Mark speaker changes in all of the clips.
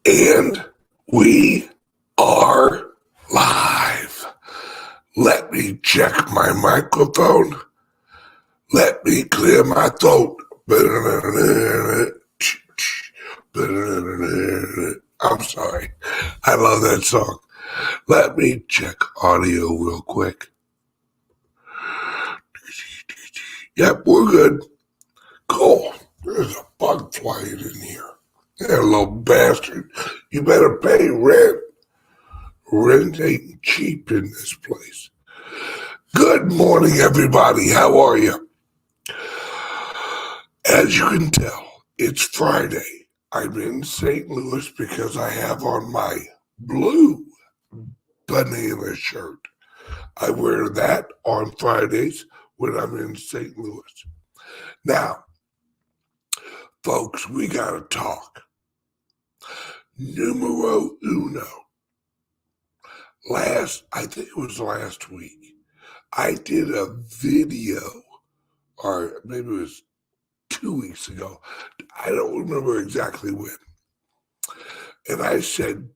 Speaker 1: And we are live. Let me check my microphone. Let me clear my throat. I'm sorry. I love that song. Let me check audio real quick. Yep, we're good. Cool. There's a bug flying in here. Yeah, little bastard. You better pay rent. Rent ain't cheap in this place. Good morning, everybody. How are you? As you can tell, it's Friday. I'm in St. Louis because I have on my blue banana shirt. I wear that on Fridays when I'm in St. Louis. Now, folks, we gotta talk. Numero uno. I think it was last week, I did a video, or maybe it was 2 weeks ago. I don't remember exactly when. And I said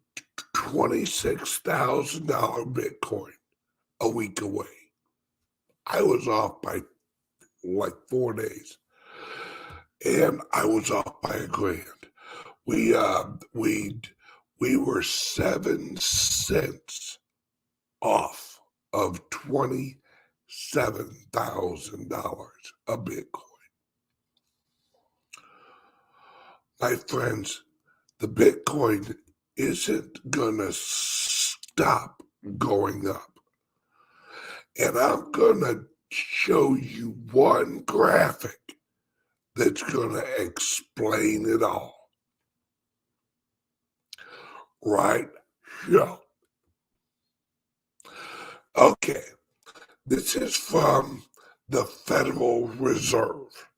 Speaker 1: $26,000 Bitcoin a week away. I was off by like 4 days. And I was off by $1,000. We were 7 cents off of $27,000 a Bitcoin. My friends, the Bitcoin isn't gonna stop going up. And I'm gonna show you one graphic that's gonna explain it all. Right here. Okay, this is from the Federal Reserve.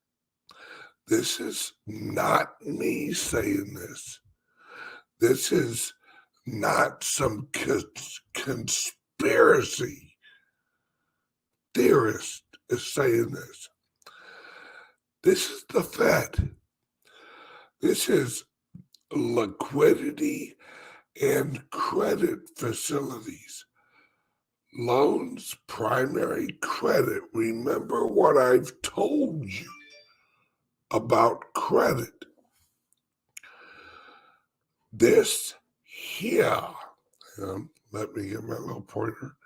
Speaker 1: This is not me saying this. This is not some conspiracy theorist is saying this. This is the Fed. This is liquidity and credit facilities. Loans, primary credit. Remember what I've told you about credit. This here, let me get my little pointer.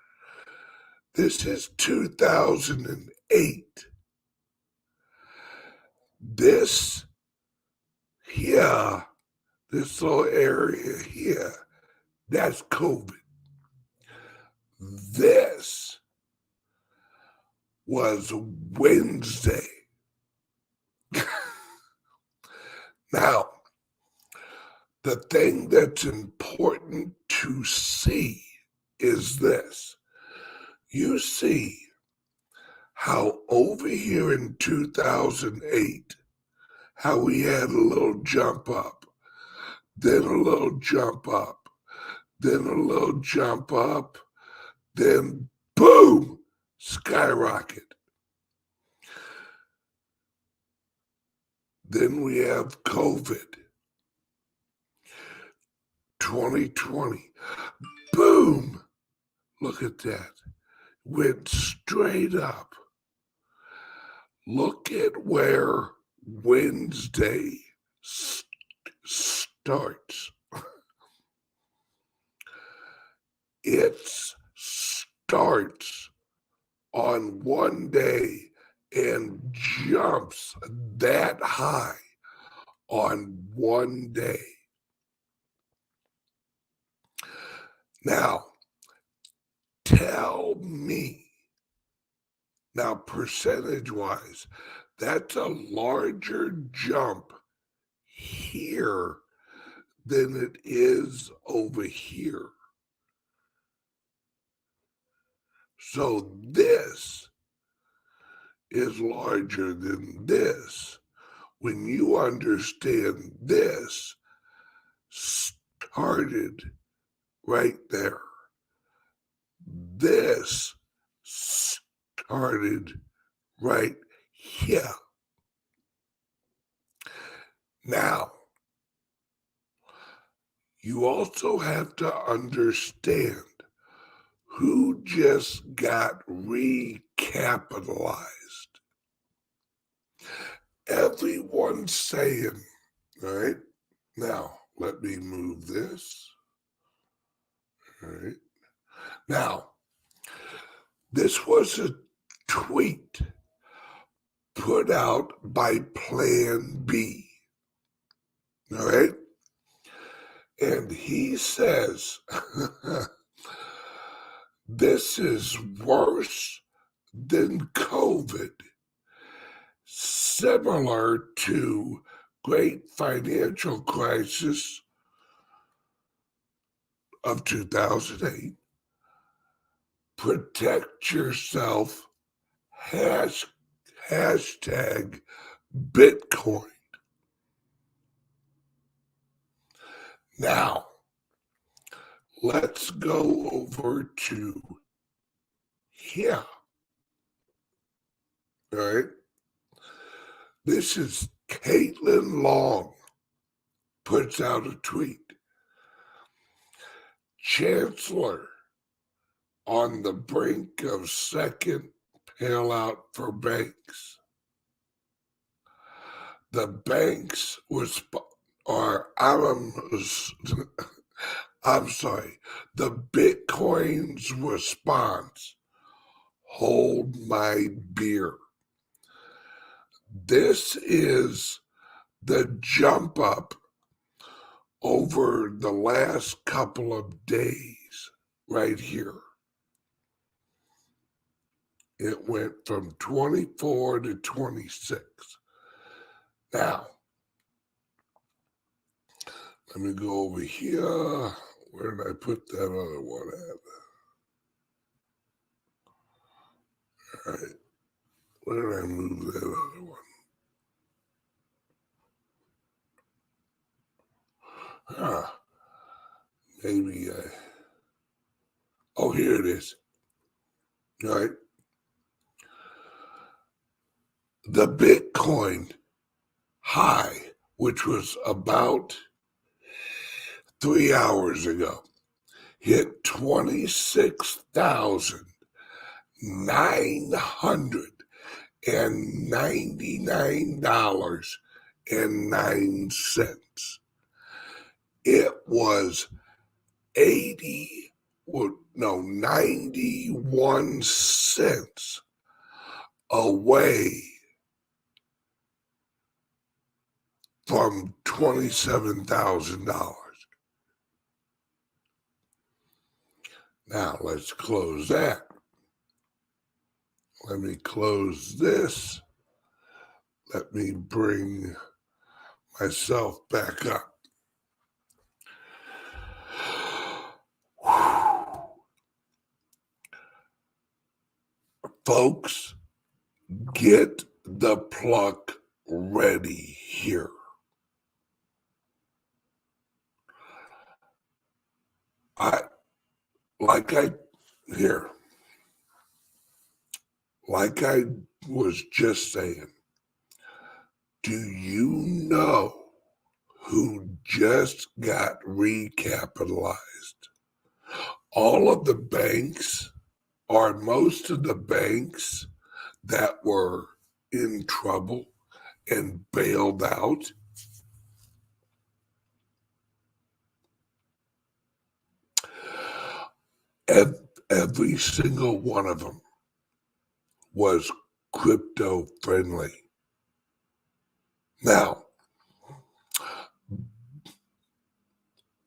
Speaker 1: This is 2008. This here, this little area here, that's COVID. This was Wednesday. Now, the thing that's important to see is this. You see how over here in 2008, how we had a little jump up, then a little jump up, then a little jump up, then boom, skyrocket. Then we have COVID. 2020. Boom! Look at that. Went straight up. Look at where Wednesday starts. It starts on one day and jumps that high on one day. Now, tell me, now percentage-wise, that's a larger jump here than it is over here. So this is larger than this. When you understand this started right there. This started right here. Now, you also have to understand who just got recapitalized. Everyone's saying, all right, now let me move this. All right. Now, this was a tweet put out by Plan B. All right. And he says, this is worse than COVID, similar to great financial crisis of 2008. Protect yourself, hashtag Bitcoin. Now, let's go over to here. All right. This is Caitlin Long puts out a tweet. Chancellor on the brink of second bailout for banks. The banks I'm sorry, the Bitcoin's response, hold my beer. This is the jump up over the last couple of days right here. It went from 24 to 26. Now, let me go over here. Where did I put that other one at? All right. Where did I move that other one? Maybe oh, here it is. All right. The Bitcoin high, which was about 3 hours ago, hit $26,999.09. It was 91 cents away from $27,000. Now let's close that. Let me close this. Let me bring myself back up. Folks, get the pluck ready here. Like I was just saying, do you know who just got recapitalized? All of the banks, or most of the banks that were in trouble and bailed out, every single one of them was crypto friendly. Now,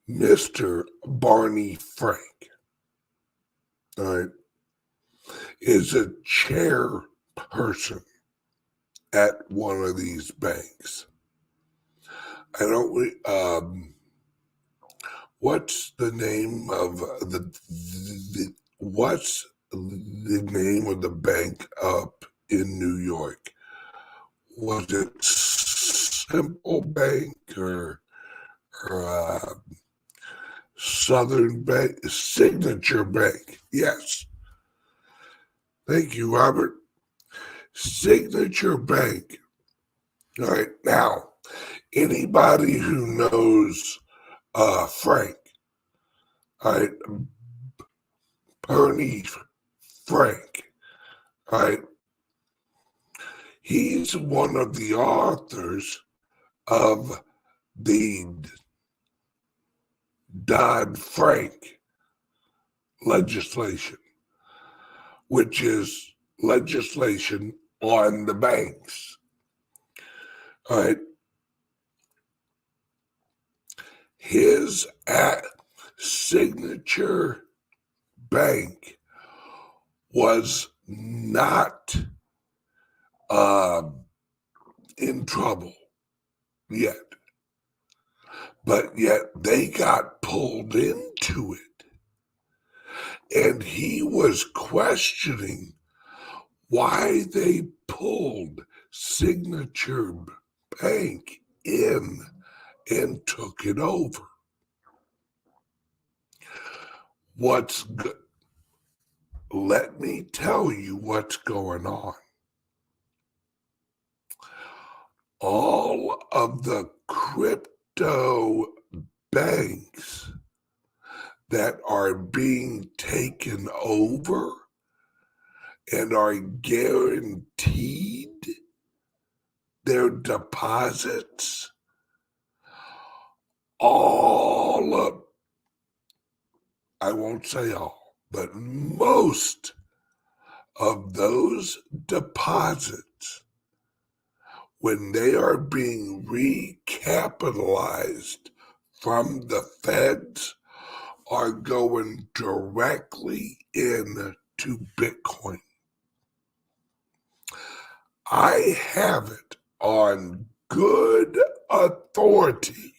Speaker 1: Mr. Barney Frank, all right, is a chairperson at one of these banks. I don't. What's the name of what's the name of the bank up in New York? Was it Simple Bank or Southern Bank? Signature Bank? Yes. Thank you, Robert. Signature Bank. All right, now, anybody who knows Frank, all right, Bernie Frank, all right. He's one of the authors of the Dodd-Frank legislation, which is legislation on the banks. All right. His Signature Bank was not in trouble yet, but yet they got pulled into it. And he was questioning why they pulled Signature Bank in and took it over. Let me tell you what's going on. All of the crypto banks that are being taken over and are guaranteed their deposits, I won't say all, but most of those deposits, when they are being recapitalized from the feds, are going directly into Bitcoin. I have it on good authority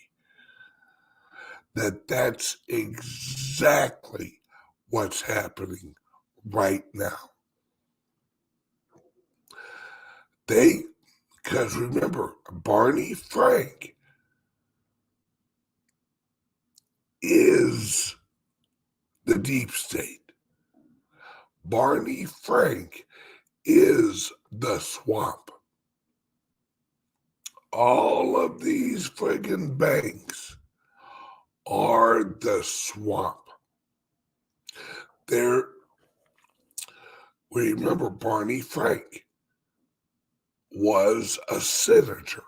Speaker 1: that that's exactly what's happening right now. Because remember, Barney Frank is the deep state. Barney Frank is the swamp. All of these friggin' banks are the swamp. Remember, Barney Frank was a senator.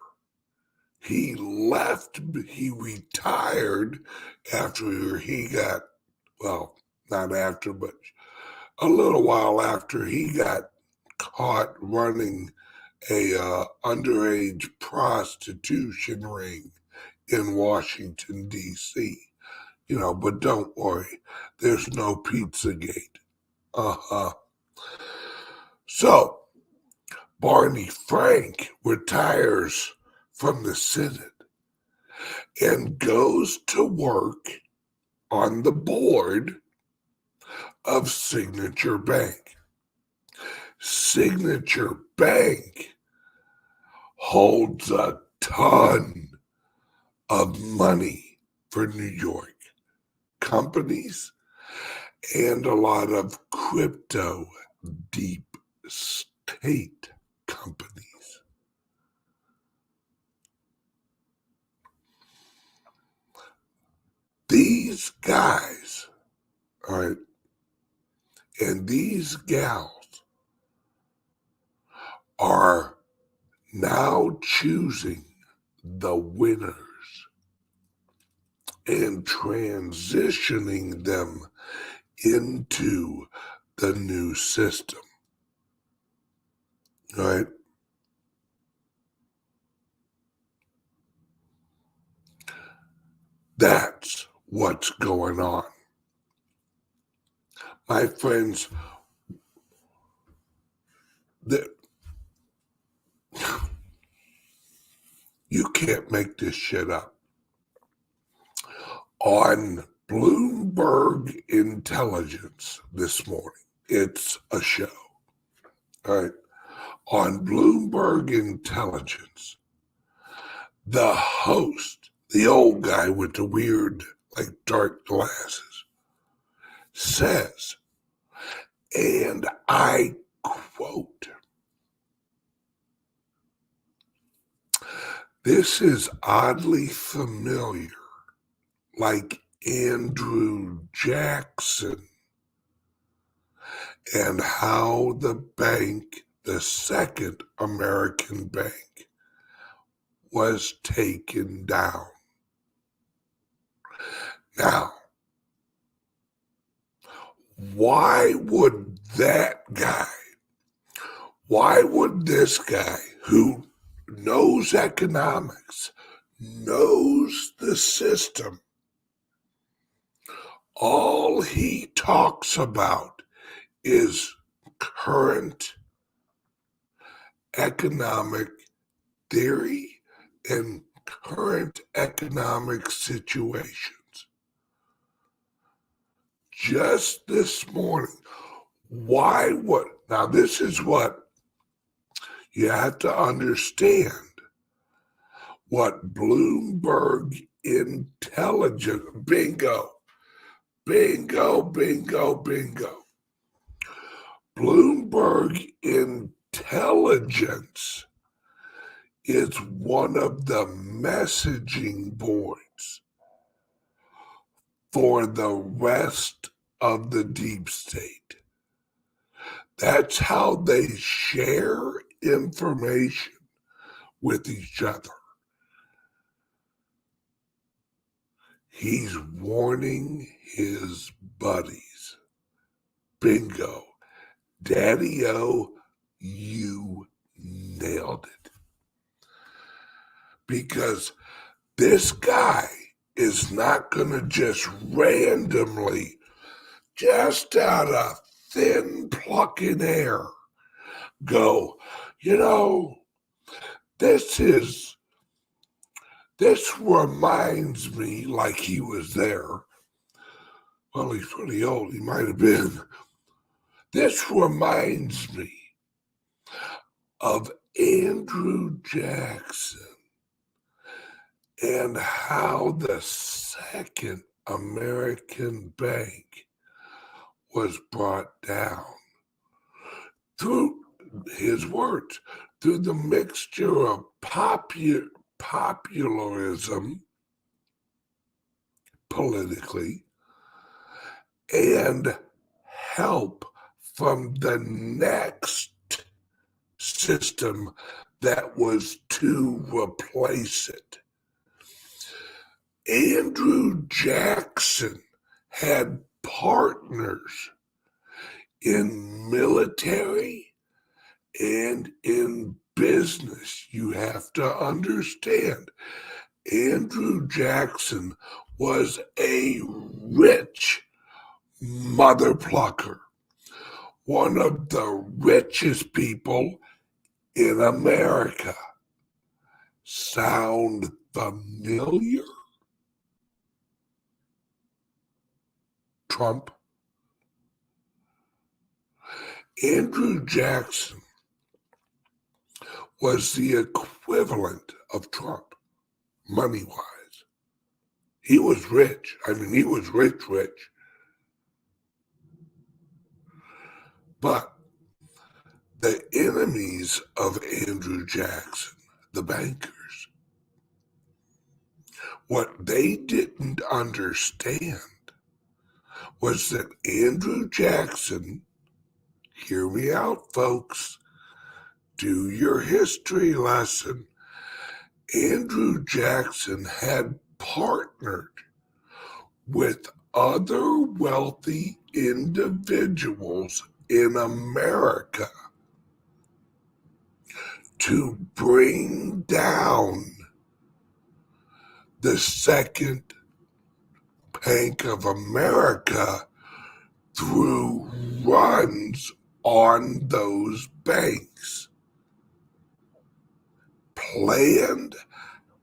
Speaker 1: He retired after he got, well, not after, but a little while after he got caught running a underage prostitution ring in Washington, D.C. But don't worry, there's no Pizzagate. So, Barney Frank retires from the Senate and goes to work on the board of Signature Bank. Signature Bank holds a ton of money for New York companies and a lot of crypto deep state companies. These guys, all right, and these gals are now choosing the winners and transitioning them into the new system. All right. That's what's going on. My friends, you can't make this shit up. On Bloomberg Intelligence this morning, it's a show. All right. On Bloomberg Intelligence, the host, the old guy with the weird, dark glasses, says, and I quote, "This is oddly familiar like Andrew Jackson and how the bank, the second American bank, was taken down. Now, why would this guy who knows economics, knows the system, all he talks about is current economic theory and current economic situations? Just this morning, now this is what you have to understand, what Bloomberg Intelligence, bingo, Bloomberg Intelligence is one of the messaging boards for the rest of the deep state. That's how they share information with each other. He's warning his buddies. Bingo. Daddy-o, you nailed it. Because this guy is not going to just randomly, just out of thin plucking air, go, this reminds me, like he was there. Well, he's pretty old. He might have been. This reminds me of Andrew Jackson and how the second American bank was brought down through his words, through the mixture of popularism politically and help from the next system that was to replace it. Andrew Jackson had partners in military and in business. You have to understand, Andrew Jackson was a rich mother plucker, one of the richest people in America. Sound familiar? Trump? Andrew Jackson was the equivalent of Trump, money-wise. He was rich. He was rich. But the enemies of Andrew Jackson, the bankers, what they didn't understand was that Andrew Jackson, hear me out, folks, do your history lesson. Andrew Jackson had partnered with other wealthy individuals in America to bring down the second Bank of America through runs on those banks. Planned,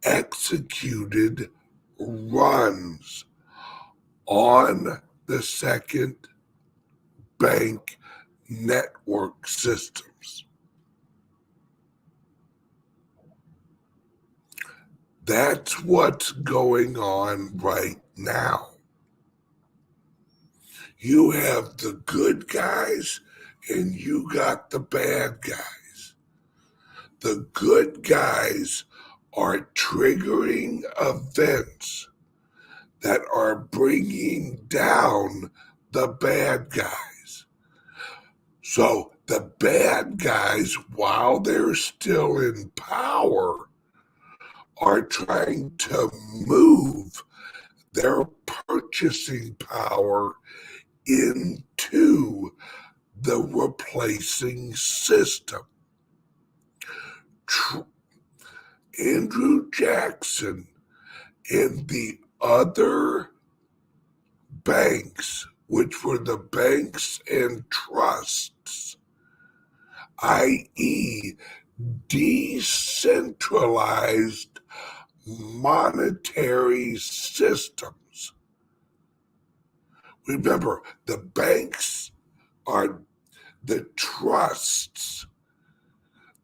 Speaker 1: executed runs on the second bank network systems. That's what's going on right now. You have the good guys and you got the bad guys. The good guys are triggering events that are bringing down the bad guys. So the bad guys, while they're still in power, are trying to move their purchasing power into the replacing system. Andrew Jackson and the other banks, which were the banks and trusts, i.e., decentralized monetary systems. Remember, the banks are the trusts,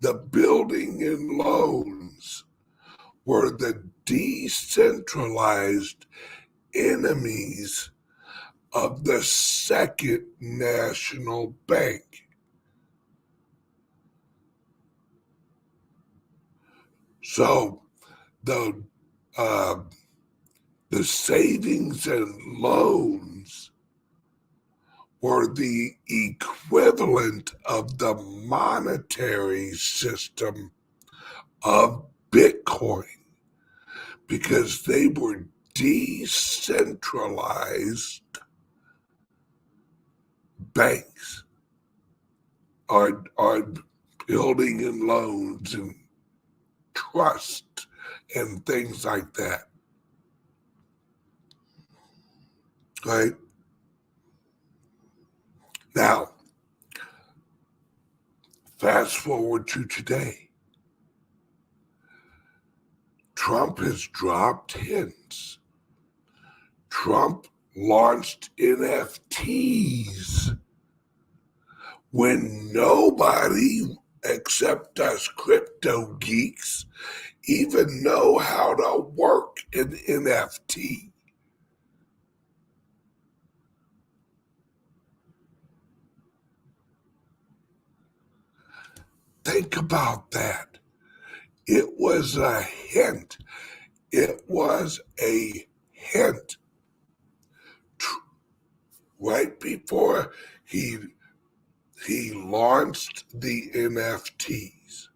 Speaker 1: the building and loans were the decentralized enemies of the Second National Bank. So the savings and loans were the equivalent of the monetary system of Bitcoin because they were decentralized banks, are building and loans and trust and things like that. Right? Now, fast forward to today. Trump has dropped hints. Trump launched NFTs when nobody except us crypto geeks even know how to work an NFT. Think about that. It was a hint. It was a hint. Right before he launched the NFTs,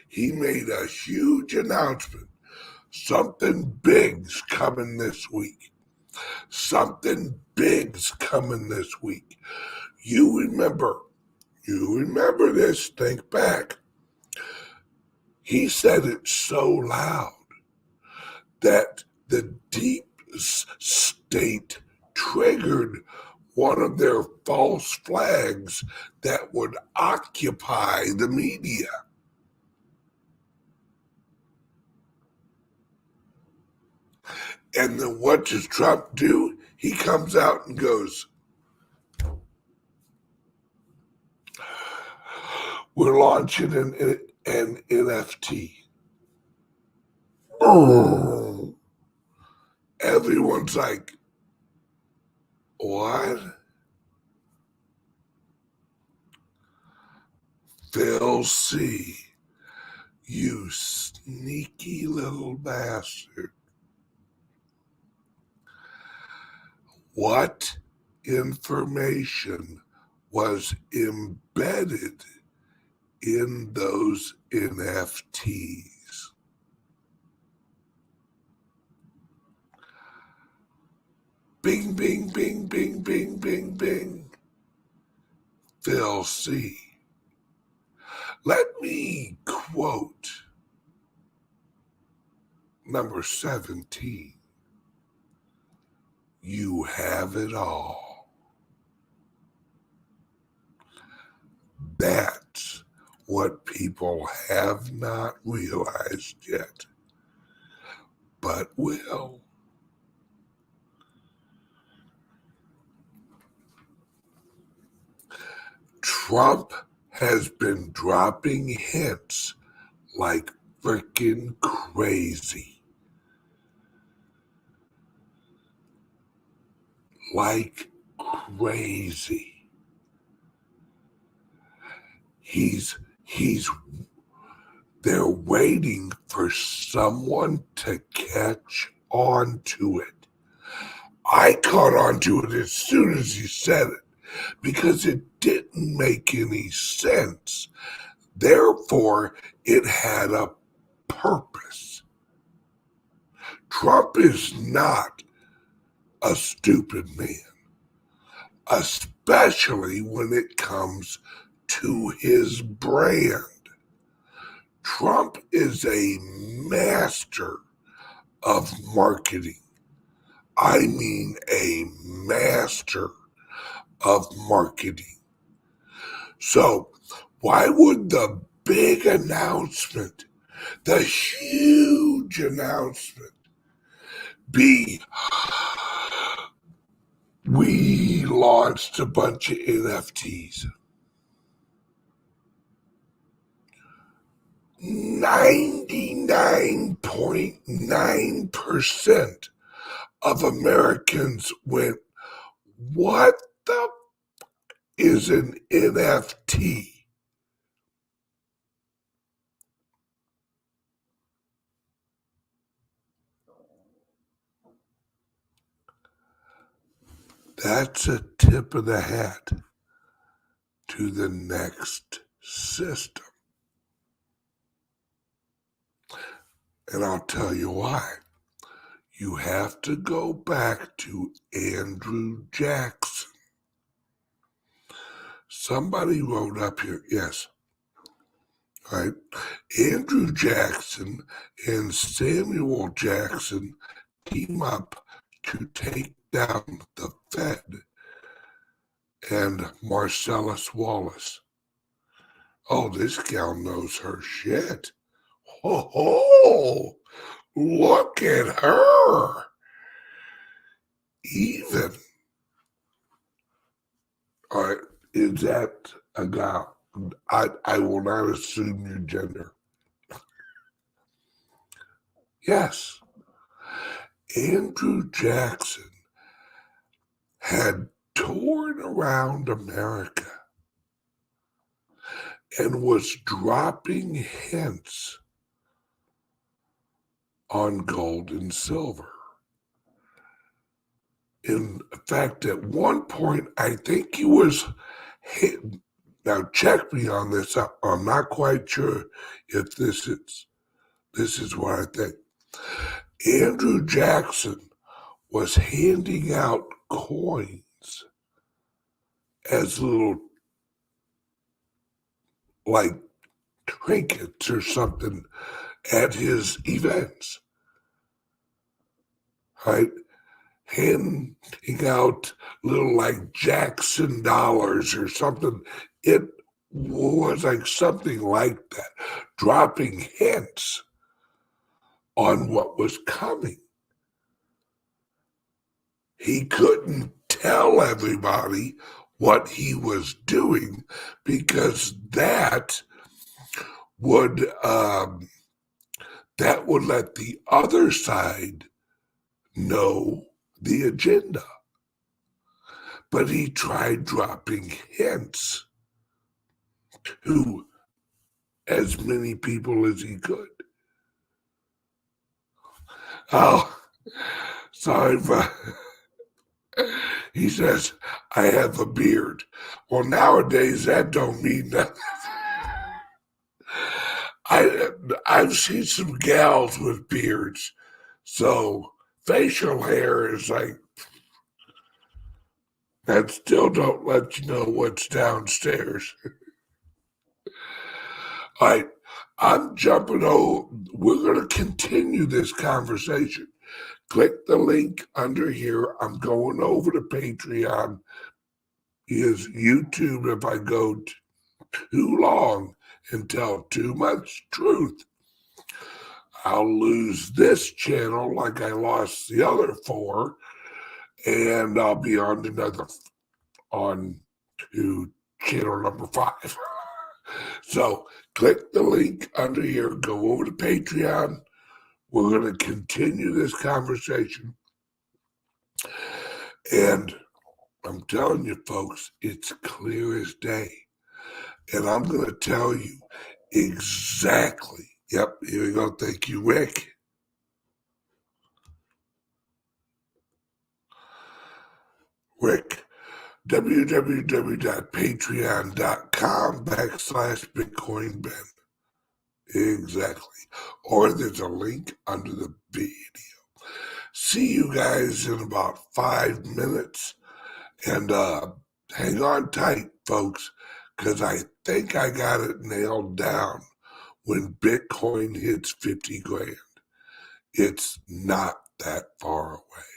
Speaker 1: he made a huge announcement. Something big's coming this week. Something big's coming this week. You remember this, think back. He said it so loud that the deep state triggered one of their false flags that would occupy the media. And then what does Trump do? He comes out and goes, we're launching an NFT. Oh. Everyone's like, what? Phil C., you sneaky little bastard. What information was embedded in those NFTs? Bing, bing, bing, bing, bing, bing, bing. Phil C. Let me quote number 17. You have it all. That's what people have not realized yet, but will. Trump has been dropping hints like freaking crazy. Like crazy. They're waiting for someone to catch on to it. I caught on to it as soon as you said it because it didn't make any sense. Therefore, it had a purpose. Trump is not a stupid man, especially when it comes to his brand. Trump is a master of marketing. I mean, a master of marketing. So, why would the big announcement, the huge announcement, be we launched a bunch of NFTs? 99.9% of Americans went, what the is an NFT? That's a tip of the hat to the next system. And I'll tell you why. You have to go back to Andrew Jackson. Somebody wrote up here, yes, right? Andrew Jackson and Samuel Jackson team up to take down the Fed and Marcellus Wallace. Oh, this gal knows her shit. Oh, look at her. Even. All right, is that a gal? I will not assume your gender. Yes. Andrew Jackson had toured around America and was dropping hints on gold and silver. In fact, at one point, I think he was hit. Now, check me on this. I'm not quite sure if this is what I think. Andrew Jackson was handing out coins as little, like, trinkets or something at his events, right? Handing out little, like, Jackson dollars or something. It was like something like that, dropping hints on what was coming. He couldn't tell everybody what he was doing because that would let the other side know the agenda. But he tried dropping hints to as many people as he could. Oh, sorry, but he says, I have a beard. Well, nowadays that don't mean nothing. I've seen some gals with beards, so facial hair is like, that still don't let you know what's downstairs. All right, I'm jumping over. We're going to continue this conversation. Click the link under here. I'm going over to Patreon. Is YouTube, if I go too long and tell too much truth, I'll lose this channel like I lost the other 4, and I'll be on to channel number 5. So click the link under here, go over to Patreon. We're going to continue this conversation. And I'm telling you, folks, it's clear as day. And I'm going to tell you exactly. Yep, here we go. Thank you, Rick. Rick, www.patreon.com/BitcoinBen. Exactly. Or there's a link under the video. See you guys in about 5 minutes. And hang on tight, folks, because I think I got it nailed down when Bitcoin hits 50 grand. It's not that far away.